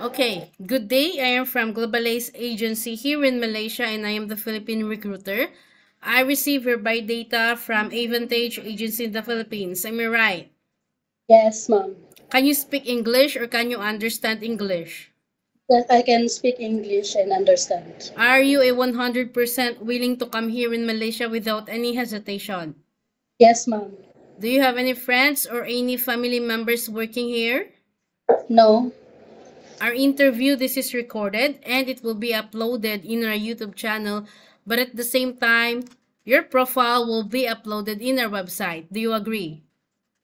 Okay, good day. I am from Globalize Agency here in Malaysia and I am the Philippine recruiter. I receive your buy data from Avantage Agency in the Philippines. Am I right? Yes, ma'am. Can you speak English or can you understand English? That I can speak English and understand. Are you a 100% willing to come here in Malaysia without any hesitation? Yes, ma'am. Do you have any friends or any family members working here? No. Our interview, this is recorded and it will be uploaded in our YouTube channel, but at the same time, your profile will be uploaded in our website. Do you agree?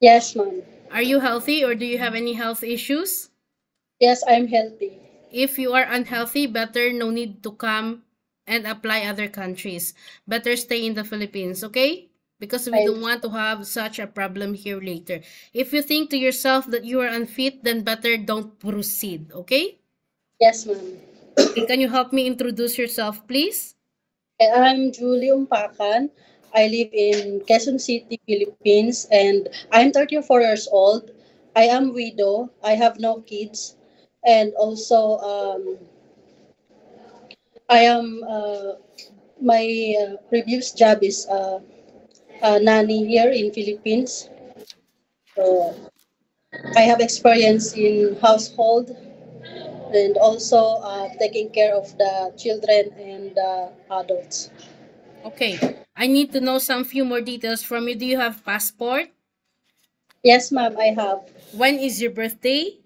Yes, ma'am. Are you healthy or do you have any health issues? Yes, I'm healthy. If you are unhealthy, better no need to come and apply other countries. Better stay in the Philippines, okay? Because we I don't want to have such a problem here later. If you think to yourself that you are unfit, then better don't proceed, okay? yes, ma'am. Okay, can you help me introduce yourself, please? I'm Julie Umpakan. I live in Quezon City, Philippines, and I'm 34 years old. I am widow. I have no kids, and also I am my previous job is nanny here in Philippines. So I have experience in household and also taking care of the children and adults. Okay, I need to know some few more details from you. Do you have passport? Yes, ma'am, I have. When is your birthday?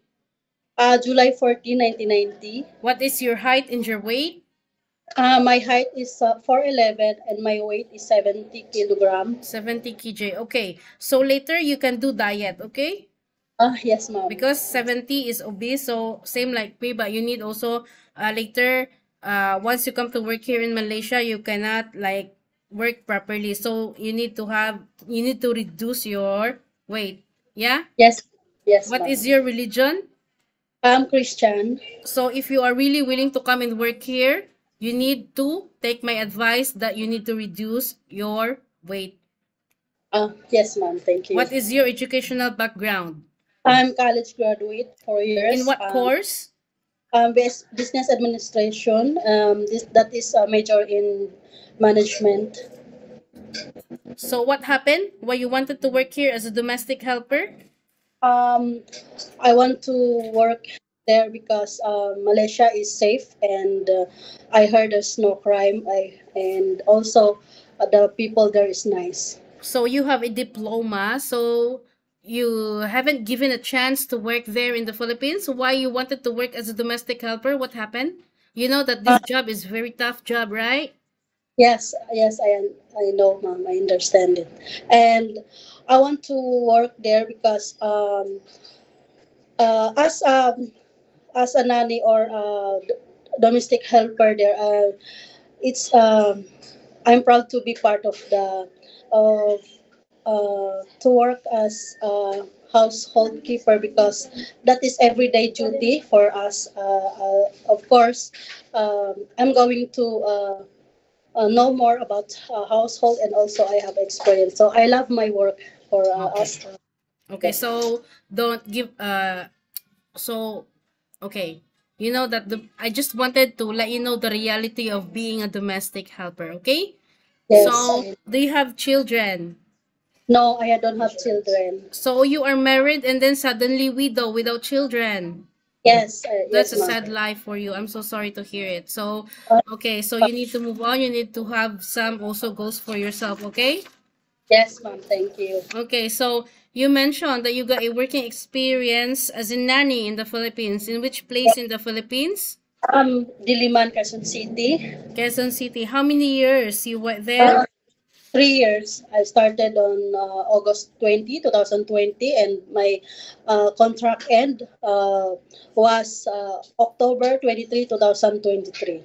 July 14, 1990. What is your height and your weight? My height is 4'11" and my weight is 70 kilogram. 70 kg. Okay, so later you can do diet, okay? Yes, ma'am. Because 70 is obese, so same like me, but you need also later, once you come to work here in Malaysia, you cannot like work properly. So you need to reduce your weight. Yeah? Yes, yes, What ma'am. is your religion? I'm Christian. So if you are really willing to come and work here, you need to take my advice that you need to reduce your weight. Yes, ma'am. Thank you. What is your educational background? I'm college graduate, 4 In years. what course? Business administration. That is a major in management. So what happened? Why you wanted to work here as a domestic helper? Um, I want to work there because Malaysia is safe and I heard there's no crime. And also the people there is nice. So you have a diploma, so you haven't given a chance to work there in the Philippines. Why you wanted to work as a domestic helper? What happened? You know that this job is very tough job, right? Yes, yes, I know, ma'am. I understand it, and I want to work there because uh, as um as a nanny or domestic helper there, it's I'm proud to be part of the of to work as a household keeper because that is everyday duty for us. Of course, I'm going to know more about household and also I have experience. So I love my work for Okay. us. Okay, Yes. so don't give so okay. You know that I just wanted to let you know the reality of being a domestic helper, okay? Yes. So, do you have children? No, I don't have children. So you are married and then suddenly widow without children. Yes, That's yes, a sad ma'am. life for you. I'm so sorry to hear it. So, Uh, okay, so you need to move on. You need to have some also goals for yourself, okay? yes, ma'am. Thank you. Okay, so you mentioned that you got a working experience as a nanny in the Philippines. In which place in the Philippines? Diliman, Quezon City. Quezon City. How many years you were there? Uh, 3 years. I started on August 2020, and my contract end was October 23, 2023.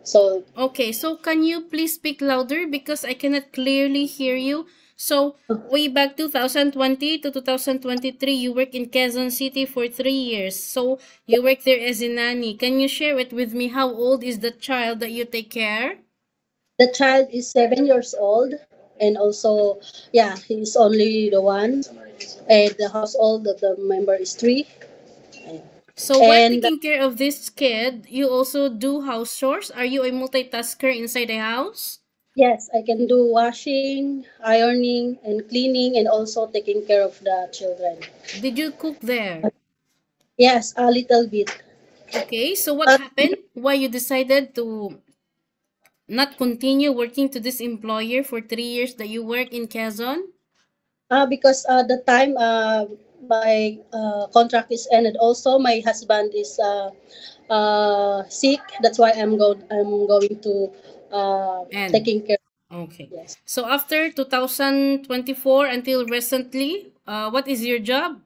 So, Okay, so can you please speak louder because I cannot clearly hear you? So, way back 2020 to 2023, you worked in Quezon City for 3 years. So, you worked there as a nanny. Can you share it with me? How old is the child that you take care? the child is 7 years old, and also, yeah, he's only the one, and the household of the member is three. So while And taking care of this kid, you also do house chores? Are you a multitasker inside the house? yes, I can do washing, ironing, and cleaning, and also taking care of the children. Did you cook there? Yes, a little bit. Okay, so what Uh, happened? Why you decided to not continue working to this employer for 3 years that you work in Quezon? because the time my contract is ended. Also, my husband is sick. That's why I'm going to And taking care. okay. Yes. So after 2024 until recently, what is your job?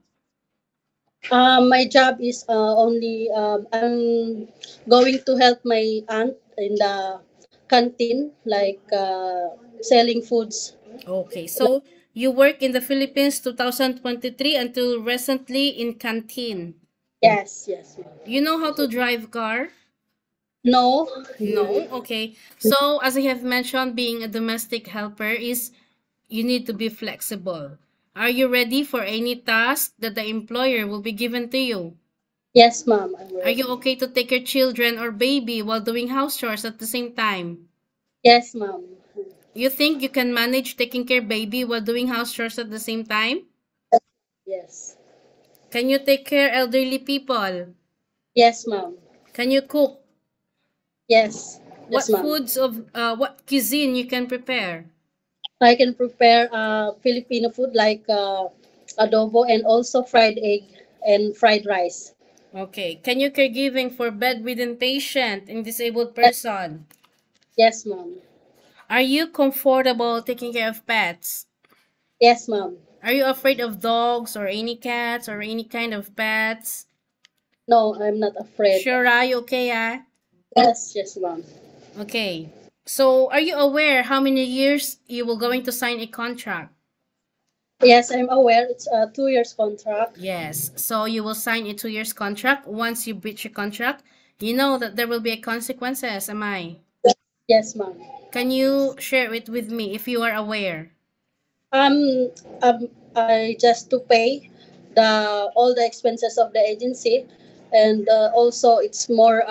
My job is only I'm going to help my aunt in the canteen, like selling foods. Okay, so you work in the Philippines 2023 until recently in canteen. Yes, yes, ma'am. You know how to drive car? No. No? Okay. So as I have mentioned, being a domestic helper is you need to be flexible. Are you ready for any task that the employer will be given to you? Yes, ma'am. I'm Are you ready. okay to take your children or baby while doing house chores at the same time? Yes, ma'am. You think you can manage taking care baby while doing house chores at the same time? Yes. Can you take care elderly people? Yes, ma'am. Can you cook? Yes. Yes, What ma'am. foods of what cuisine you can prepare? I can prepare Filipino food like adobo and also fried egg and fried rice. Okay. Can you caregiving for bedridden patient and disabled Yes, person? yes, ma'am. Are you comfortable taking care of pets? Yes, ma'am. Are you afraid of dogs or any cats or any kind of pets? No, I'm not afraid. Sure, are you okay, ah? Yes, yes, ma'am. Okay. So, are you aware how many years you will going to sign a contract? Yes, I'm aware. It's a 2 years contract. Yes. So, you will sign a 2 years contract. Once you breach your contract, you know that there will be a consequences, am I? Yes, ma'am. Can you share it with me if you are aware? Um, I just to pay the all the expenses of the agency, and also it's more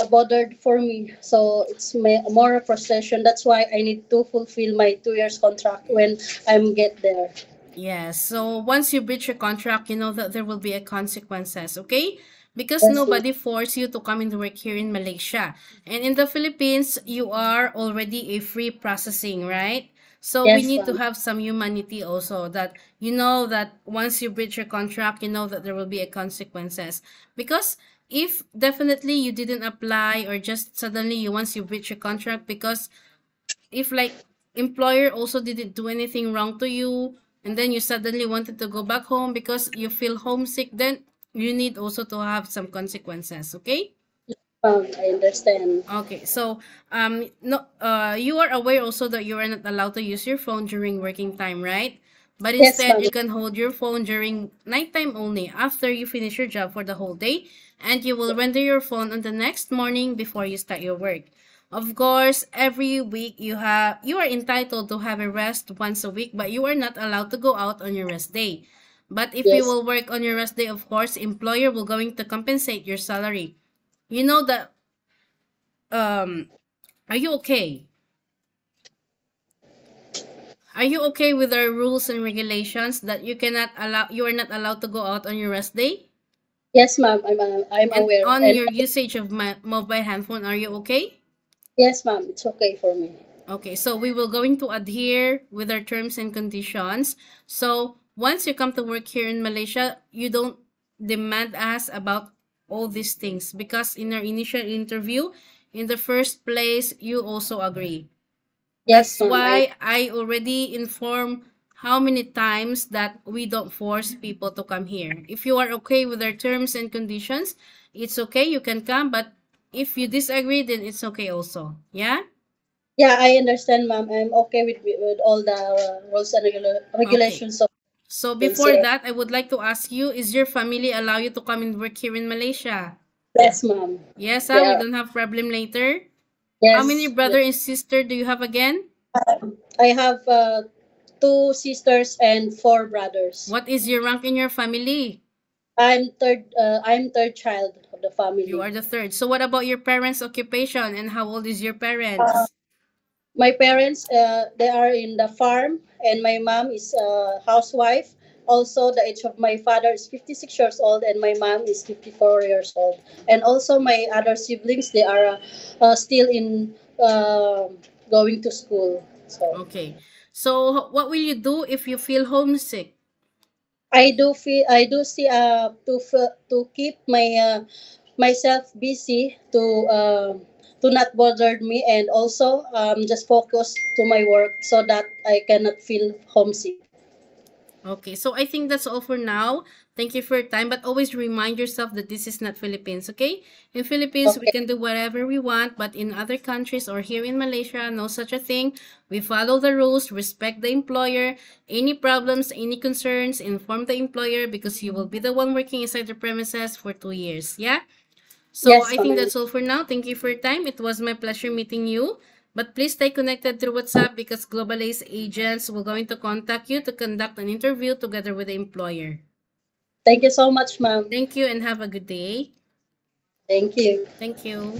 bothered for me. So it's more frustration. That's why I need to fulfill my 2 years contract when I'm get there. Yes. So once you breach your contract, you know that there will be a consequences, okay? Because Yes, ma'am. nobody forced you to come and work here in Malaysia. And in the Philippines, you are already a free processing, right? So we Yes, need to ma'am. have some humanity also that you know that once you breach your contract, you know that there will be a consequences. Because if definitely you didn't apply or just suddenly you once you breach your contract because if like employer also didn't do anything wrong to you and then you suddenly wanted to go back home because you feel homesick, then you need also to have some consequences, okay? I understand. Okay, so no you are aware also that you are not allowed to use your phone during working time, right? But Yes, instead ma'am. you can hold your phone during nighttime only after you finish your job for the whole day, and you will render your phone on the next morning before you start your work. Of course, every week you are entitled to have a rest once a week, but you are not allowed to go out on your rest day. But if you Yes. will work on your rest day, of course, employer will going to compensate your salary. You know that um are you okay? Are you okay with our rules and regulations that you are not allowed to go out on your rest day? Yes, ma'am. I'm And aware. on And your usage of my mobile handphone, are you okay? yes, ma'am. It's okay for me. Okay, so we will going to adhere with our terms and conditions. So once you come to work here in Malaysia, you don't demand us about all these things because in our initial interview, in the first place, you also agree. Yes, That's ma'am. why I already informed how many times that we don't force people to come here. If you are okay with our terms and conditions, it's okay, you can come, but if you disagree, then it's okay also. Yeah? Yeah, I understand, ma'am. I'm okay with all the rules and Okay. regulations of So before agency. that, I would like to ask you, is your family allow you to come and work here in Malaysia? Yes, ma'am. Yes, They we are. don't have problem later. How many Yes, yes. brother and sister do you have again? I have two sisters and four brothers. What is your rank in your family? I'm third child of the You family. are the third. So what about your parents' occupation and how old is your Uh, parents? my parents, they are in the farm, and my mom is a housewife. Also, the age of my father is 56 years old, and my mom is 54 years old. And also, my other siblings, they are still in going to school. So Okay. So what will you do if you feel homesick? I do see to keep my myself busy to not bother me, and also just focus to my work so that I cannot feel homesick. Okay, so I think that's all for now. Thank you for your time, but always remind yourself that this is not Philippines, okay? In Philippines, we Okay. can do whatever we want, but in other countries or here in Malaysia, no such a thing. We follow the rules, respect the employer. Any problems, any concerns, inform the employer because you will be the one working inside the premises for 2 years, yeah? So Yes, I think ma'am. that's all for now. Thank you for your time. It was my pleasure meeting you. But please stay connected through WhatsApp because Global Ace agents will going to contact you to conduct an interview together with the employer. Thank you so much, ma'am. Thank you and have a good day. Thank you. Thank you.